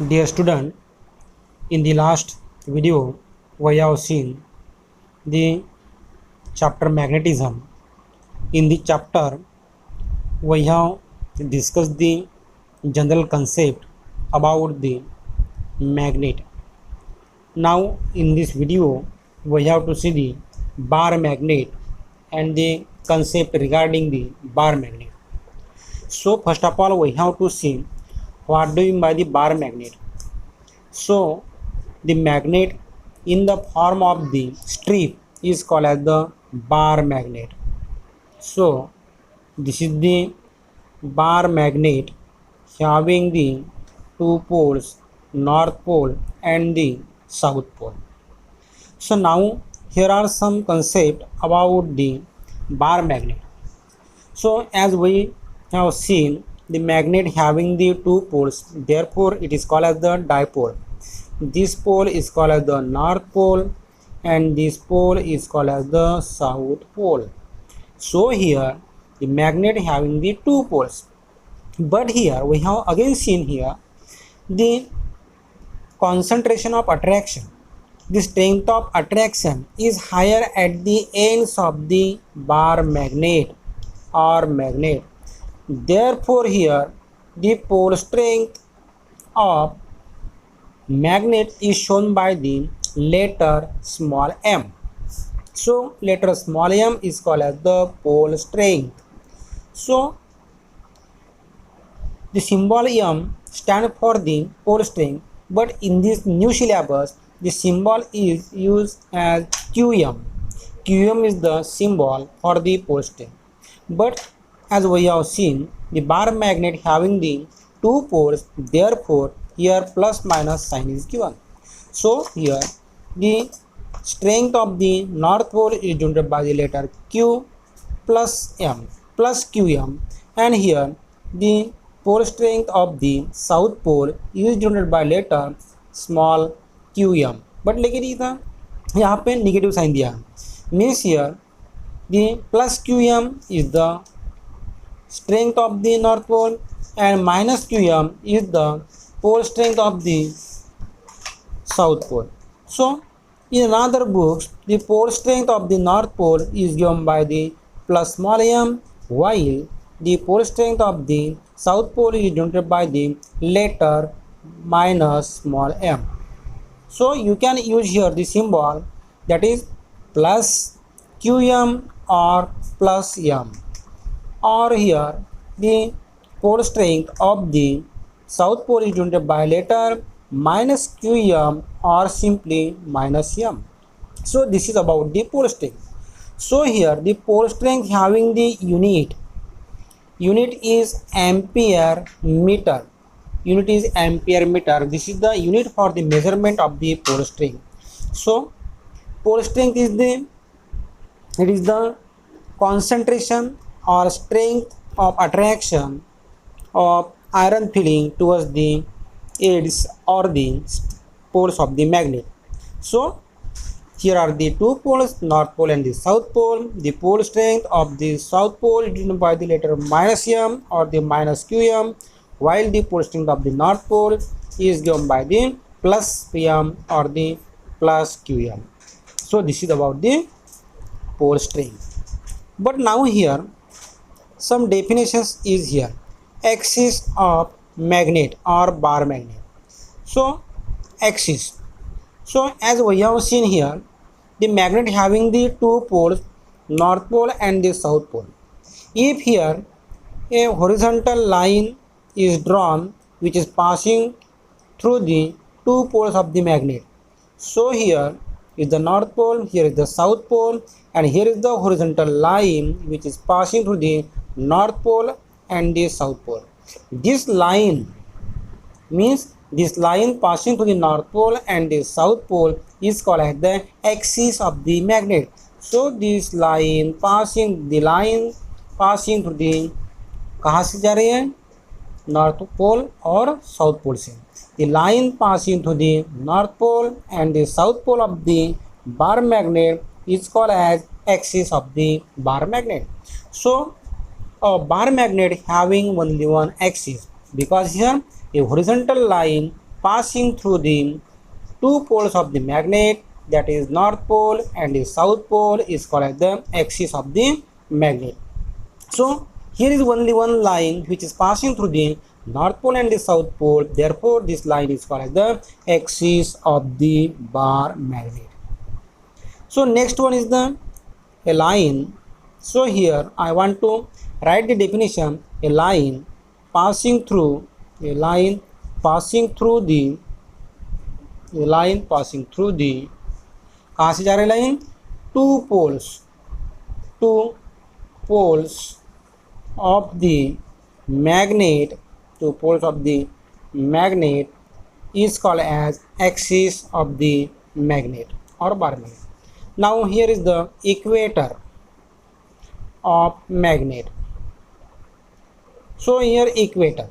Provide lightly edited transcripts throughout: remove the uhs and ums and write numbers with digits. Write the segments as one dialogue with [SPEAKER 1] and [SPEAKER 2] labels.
[SPEAKER 1] Dear student, in the last video we have seen the chapter magnetism. In the chapter we have discussed the general concept about the magnet. Now in this video we have to see the bar magnet and the concept regarding the bar magnet. So first of all we have to see what do you mean by the bar magnet. So the magnet in the form of the strip is called as the bar magnet. So this is the bar magnet having the two poles, north pole and the south pole. So now here are some concepts about the bar magnet. So as we have seen, the magnet having the two poles, therefore it is called as the dipole. This pole is called as the north pole and this pole is called as the south pole. So here the magnet having the two poles, but here we have again seen here the concentration of attraction. The strength of attraction is higher at the ends of the bar magnet or magnet. Therefore here the pole strength of magnet is shown by the letter small m. So letter small m is called as the pole strength. So the symbol m stands for the pole strength, but in this new syllabus the symbol is used as qm. Qm is the symbol for the pole strength. But as we have seen, the bar magnet having the two poles, therefore here plus minus sign is given. So here the strength of the north pole is denoted by the letter q plus m plus qm, and here the pole strength of the south pole is denoted by letter small qm. But लेकिन इधर यहाँ पे negative sign दिया means here the plus qm is the strength of the north pole and minus qm is the pole strength of the south pole. So in another books the pole strength of the north pole is given by the plus small m, while the pole strength of the south pole is denoted by the letter minus small m. So you can use here the symbol that is plus qm or plus m, or here the pole strength of the south pole is denoted by letter minus qm or simply minus m. So this is about the pole strength. So here the pole strength having the unit is ampere meter. Unit is ampere meter. This is the unit for the measurement of the pole strength. So pole strength is the concentration or strength of attraction of iron filling towards the ends or the poles of the magnet. So here are the two poles, north pole and the south pole. The pole strength of the south pole is denoted by the letter minus m or the minus qm, while the pole strength of the north pole is given by the plus m or the plus qm. So this is about the pole strength. But now here some definitions is here. Axis of magnet or bar magnet. So axis. So as we have seen here, the magnet having the two poles, north pole and the south pole. If here a horizontal line is drawn which is passing through the two poles of the magnet. So here is the north pole, here is the south pole, and here is the horizontal line which is passing through the north pole and the south pole. This line means this line passing through the north pole and the south pole is called as the axis of the magnet. So this line passing through the कहाँ से जा रही है, north pole और south pole से. The line passing through the north pole and the south pole of the bar magnet is called as axis of the bar magnet. So a bar magnet having only one axis, because here a horizontal line passing through the two poles of the magnet, that is north pole and the south pole, is called as the axis of the magnet. So here is only one line which is passing through the north pole and the south pole, therefore this line is called as the axis of the bar magnet. So next one is a line. So here I want to write the definition. A line passing through the कहाँ से जा रही line, two poles of the magnet is called as axis of the magnet or bar magnet. Now here is the equator of magnet. So here equator.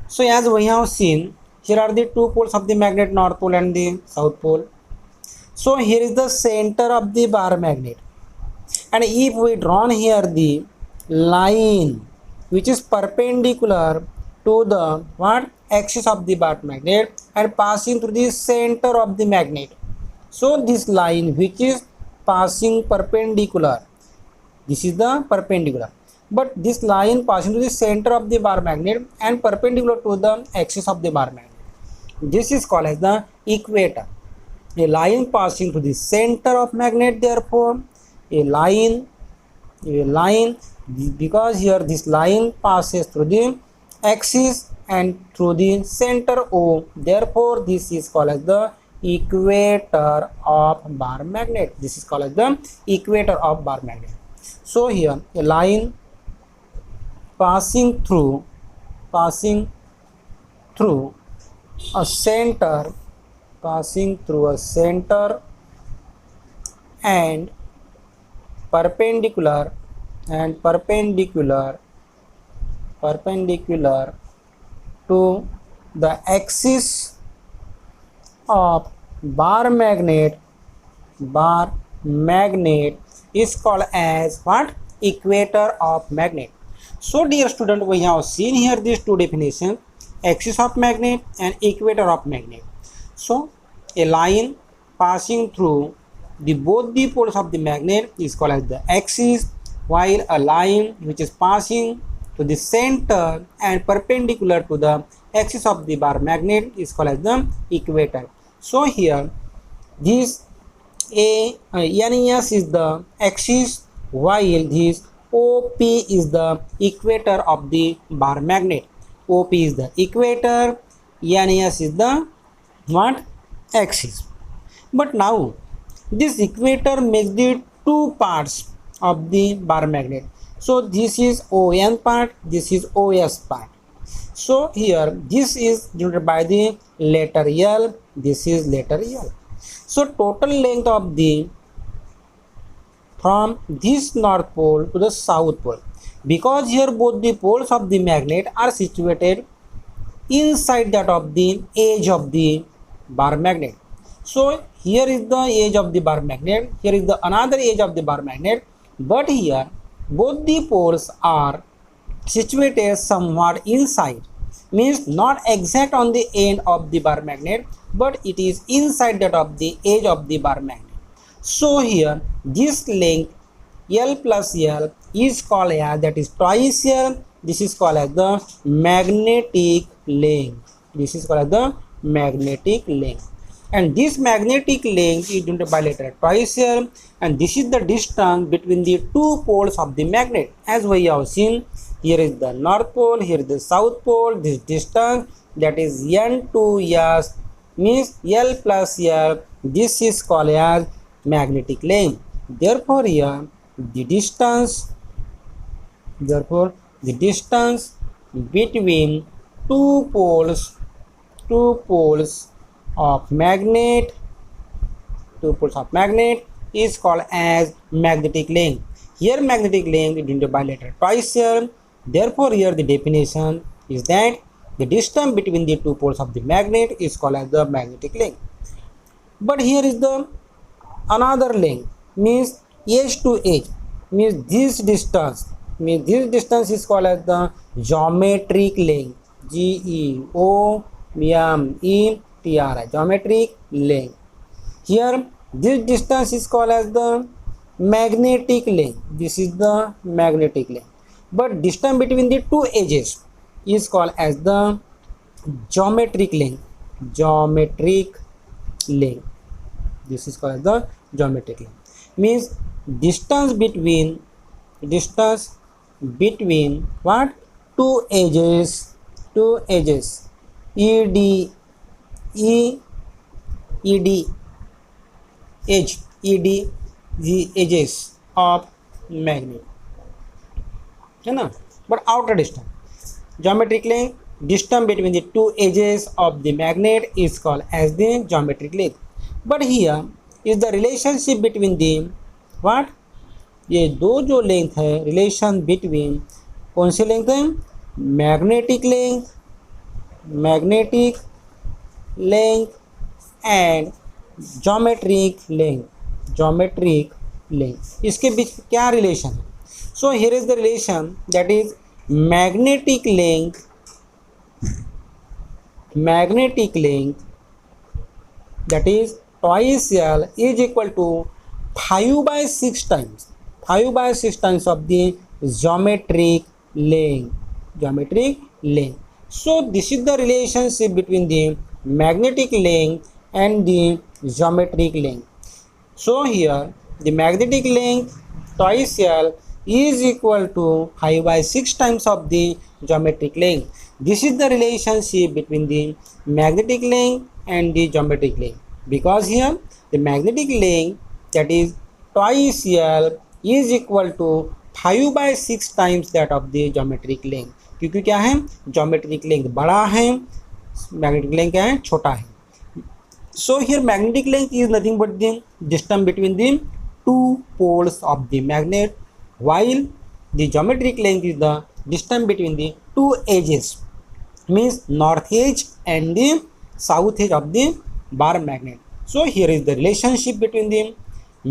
[SPEAKER 1] So as we have seen, here are the two poles of the magnet, north pole and the south pole. So here is the center of the bar magnet, and if we draw here the line which is perpendicular to the axis of the bar magnet and passing through the center of the magnet. So this line which is passing perpendicular, this is the perpendicular, but this line passing to the center of the bar magnet and perpendicular to the axis of the bar magnet, this is called as the equator. A line passing to the center of magnet, therefore a line, because here this line passes through the axis and through the center O, therefore this is called as the equator of bar magnet. This is called as the equator of bar magnet. So here a line passing through a center, and perpendicular to the axis of bar magnet is called as what? Equator of magnet. So dear student, we have seen here these two definitions, axis of magnet and equator of magnet. So a line passing through both the poles of the magnet is called as the axis, while a line which is passing to the center and perpendicular to the axis of the bar magnet is called as the equator. So here this NES is the axis, while this OP is the equator of the bar magnet. OP is the equator, NES is the axis. But now this equator makes the two parts of the bar magnet. So this is ON part, this is OS part. So here this is denoted by the letter L, this is letter L. So total length of from this north pole to the south pole, because here both the poles of the magnet are situated inside that of the edge of the bar magnet. So here is the edge of the bar magnet, here is the another edge of the bar magnet, but here both the poles are situated somewhat inside, means not exact on the end of the bar magnet, but it is inside that of the edge of the bar magnet. So here this length L plus L is called as, that is twice L, this is called as the magnetic length. This is called as the magnetic length, and this magnetic length is denoted by letter twice L, and this is the distance between the two poles of the magnet. As we have seen, here is the north pole, here is the south pole, this distance, that is N to S, means L plus L, this is called as magnetic length. Therefore here the distance between two poles of magnet is called as magnetic length. Here magnetic length is denoted by letter twice L. Therefore here the definition is that the distance between the two poles of the magnet is called as the magnetic length. But here is the another length, means edge to edge, means this distance is called as the geometric length, GEOMETRIC METRI, geometric length. Here this distance is called as the magnetic length. This is the magnetic length. But distance between the two edges is called as the geometric length. Geometric length. This is called as the geometric length. Means distance between what? Two edges. ED edge, the edges of magnet, है ना. But outer distance, geometric length, distance between the two edges of the magnet is called as the geometric length. But here is the relationship between the what? ये दो जो length है, relation between कौन C length है? Magnetic length and geometric length. इसके बीच क्या relation है? So here is the relation that is magnetic length that is twice L is equal to 5/6 times of the geometric length. So this is the relationship between the magnetic length and the geometric length. So here the magnetic length twice L is equal to 5/6 times of the geometric length. This is the relationship between the magnetic length and the geometric length, because here the magnetic length that is twice L is equal to 5/6 times that of the geometric length. क्योंकि क्या है? geometric length बड़ा है, magnetic length क्या है? छोटा है. So here magnetic length is nothing but the distance between the two poles of the magnet, while the geometric length is the distance between the two edges, means north edge and the south edge of the bar magnet. So here is the relationship between the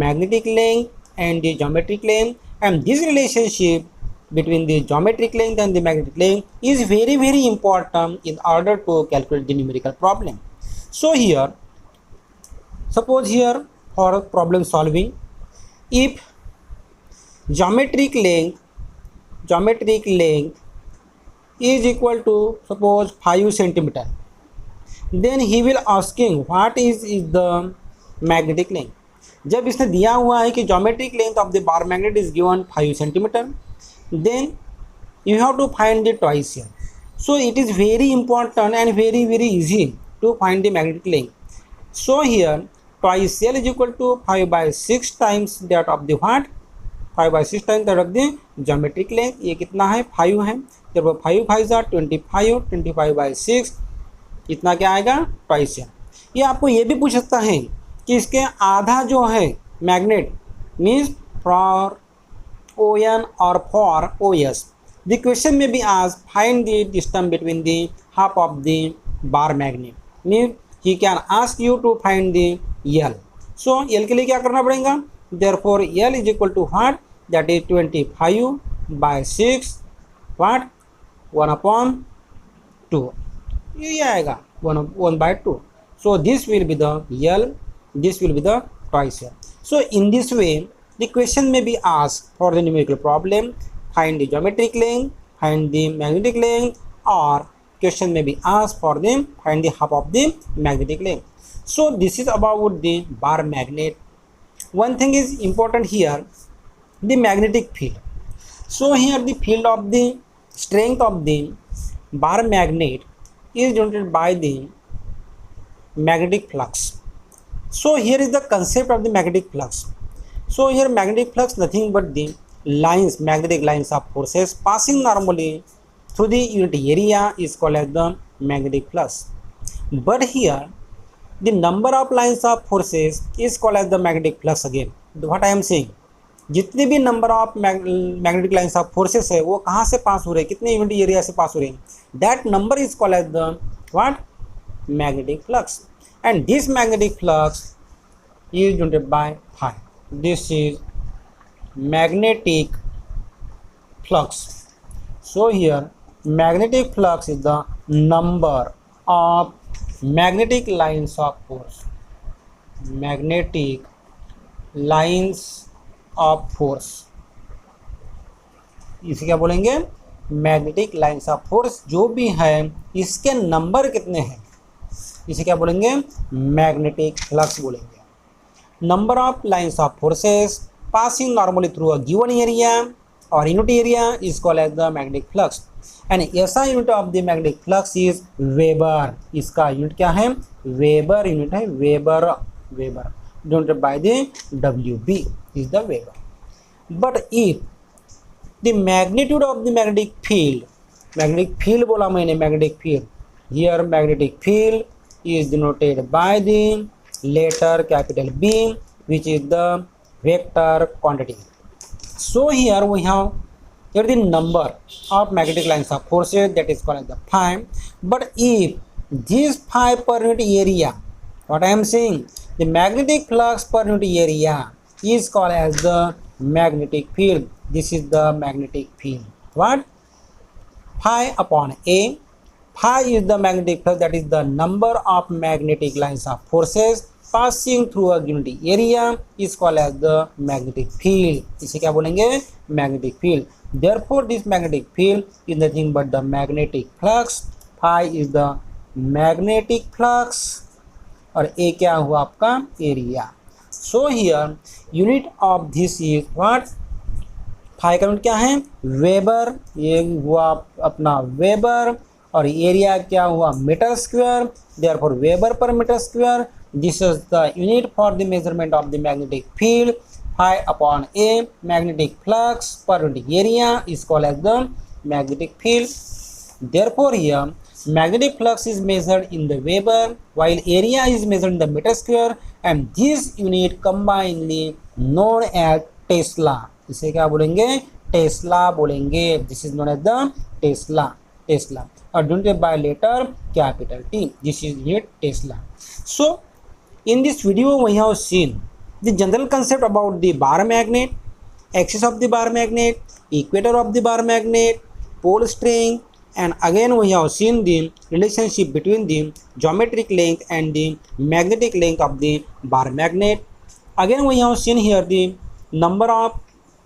[SPEAKER 1] magnetic length and the geometric length, and this relationship between the geometric length and the magnetic length is very, very important in order to calculate the numerical problem. So here, suppose here for problem solving, if geometric length is equal to suppose 5 centimeter, then he will asking what is the magnetic length. जब इसने दिया हुआ है कि geometric length of the bar magnet is given 5 centimeter, then you have to find the twice L. So it is very important and very, very easy to find the magnetic length. So here twice L is equal to 5/6 times that of the what? 5/6 times that of the geometric length. ये कितना है? 5 है. जब 5 5 जा 25, 25/6 इतना क्या आएगा? twice L. ये आपको ये भी पूछ सकता है कि इसके आधा जो है मैग्नेट मीन्स फॉर ON और for OS. The question may be asked, find the distance between the half of the bar magnet. Means he can ask you to find the L. So L के लिए क्या करना पड़ेगा? Therefore L is equal to what? That is 25/6 what? 1/2. ये आएगा 1/2. So this will be the L. This will be the twice L. So in this way the question may be asked for the numerical problem, find the geometric length, find the magnetic length, or question may be asked for the find the half of the magnetic length. So this is about the bar magnet. One thing is important here, the magnetic field. So here the field of the strength of the bar magnet is denoted by the magnetic flux. So here is the concept of the magnetic flux. So here magnetic flux nothing but the lines, magnetic lines of forces passing normally through the unit area is called as the magnetic flux. But here the number of lines of forces is called as the magnetic flux again. What I am saying, जितने भी number of magnetic lines of forces है वो कहाँ से पास हो रहे हैं, कितने यूनिट एरिया से पास हो रहे हैं, that number is called as the what? Magnetic flux. And this magnetic flux is denoted by phi. This is magnetic flux. So here magnetic flux is the number of magnetic lines of force, magnetic lines of force, इसे क्या बोलेंगे, magnetic lines of force जो भी है इसके number कितने हैं, इसे क्या बोलेंगे, मैग्नेटिक फ्लक्स बोलेंगे। Number of lines of forces passing normally through a given area or unit area is called as the magnetic flux, and SI unit of the magnetic flux is Weber। इसका unit क्या है, weber unit है, weber, weber denoted by the WB is the Weber। But if the magnitude of the magnetic field बोला मैंने, magnetic field, here magnetic field is denoted by the letter capital B which is the vector quantity। So here we have the number of magnetic lines of forces, that is called as the phi। But if this phi per unit area, what I am saying, the magnetic flux per unit area is called as the magnetic field, this is the magnetic field, what, phi upon A, phi is the magnetic flux, that is the number of magnetic lines of forces passing through a unit area is called as the magnetic field, इसे क्या बोलेंगे, magnetic field। Therefore this magnetic field is nothing but the magnetic flux, phi is the magnetic flux और A क्या हुआ आपका, area। So here unit of this is what, phi का unit क्या है, वेबर, ये हुआ अपना वेबर, और एरिया क्या हुआ, metre square, therefore weber per metre square. This is the unit for the measurement of the magnetic field, phi upon A, magnetic flux per unit area is called as the magnetic field। Therefore here magnetic flux is measured in the Weber while area is measured in the meter square, and this unit combinedly known as Tesla, इसे क्या बोलेंगे, Tesla बोलेंगे, this is known as the Tesla, Tesla, or denoted by letter capital T, this is unit Tesla। So in this video we have seen the general concept about the bar magnet, axis of the bar magnet, equator of the bar magnet, pole string, and again we have seen the relationship between the geometric length and the magnetic length of the bar magnet। Again we have seen here the number of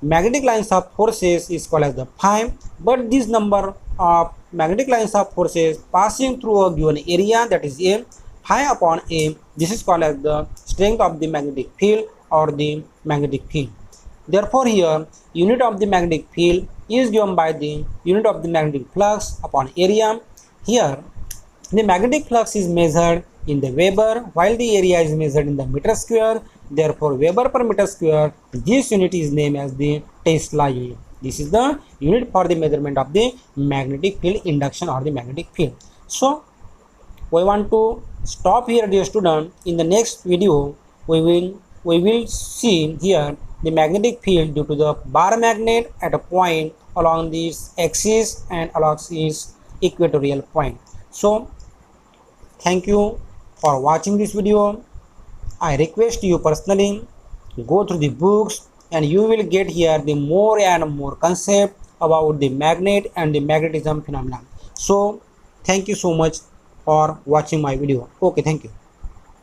[SPEAKER 1] magnetic lines of forces is called as the phi, but this number of magnetic lines of forces passing through a given area, that is A, phi upon A, this is called as the strength of the magnetic field or the magnetic field। Therefore here unit of the magnetic field is given by the unit of the magnetic flux upon area। Here the magnetic flux is measured in the Weber while the area is measured in the meter square, therefore Weber per meter square, this unit is named as the Tesla unit। This is the unit for the measurement of the magnetic field induction or the magnetic field। So we want to stop here, dear student. In the next video we will see here the magnetic field due to the bar magnet at a point along this axis and along this equatorial point। So thank you for watching this video। I request you personally go through the books and you will get here the more and more concept about the magnet and the magnetism phenomenon। So thank you so much for watching my video। Okay, thank you।